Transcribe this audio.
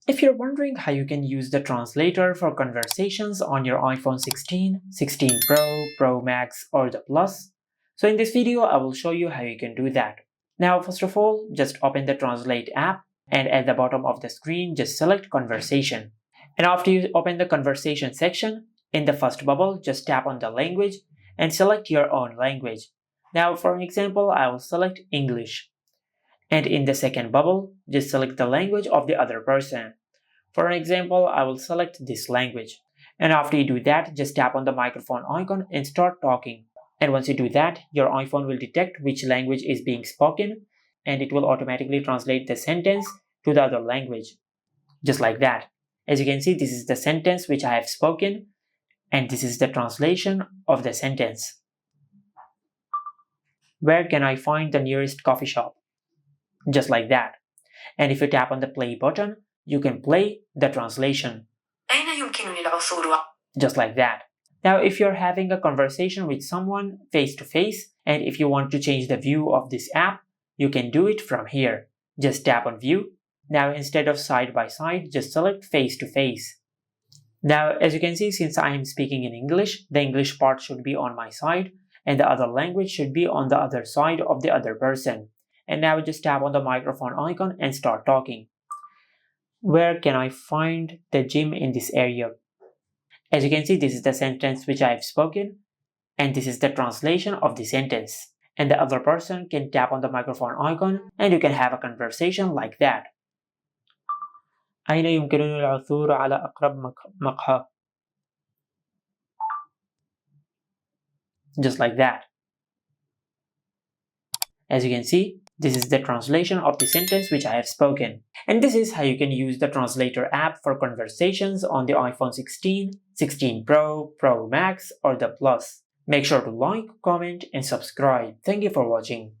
If you're wondering how you can use the translator for conversations on your iPhone 16, 16 Pro, Pro Max, or the Plus, so in this video I will show you how you can do that. Now first of all, just open the Translate app and at the bottom of the screen just select Conversation. And after you open the Conversation section, in the first bubble just tap on the language and select your own language. Now for example, I will select English. And in the second bubble, just select the language of the other person. For example, I will select this language. And after you do that, just tap on the microphone icon and start talking. And once you do that, your iPhone will detect which language is being spoken and it will automatically translate the sentence to the other language. Just like that. As you can see, this is the sentence which I have spoken and this is the translation of the sentence. Where can I find the nearest coffee shop? Just like that. And if you tap on the play button, you can play the translation. Just like that. Now, if you're having a conversation with someone face to face, and if you want to change the view of this app, you can do it from here. Just tap on view. Now, instead of side by side, just select face to face. Now, as you can see, since I am speaking in English, the English part should be on my side, and the other language should be on the other side of the other person. And now just tap on the microphone icon and start talking. Where can I find the gym in this area? As you can see, this is the sentence which I have spoken, and this is the translation of the sentence. And the other person can tap on the microphone icon and you can have a conversation like that. أين يمكنني العثور على أقرب مقهى? Just like that. As you can see, this is the translation of the sentence which I have spoken. And this is how you can use the Translator app for conversations on the iPhone 16, 16 Pro, Pro Max, or the Plus. Make sure to like, comment, and subscribe. Thank you for watching.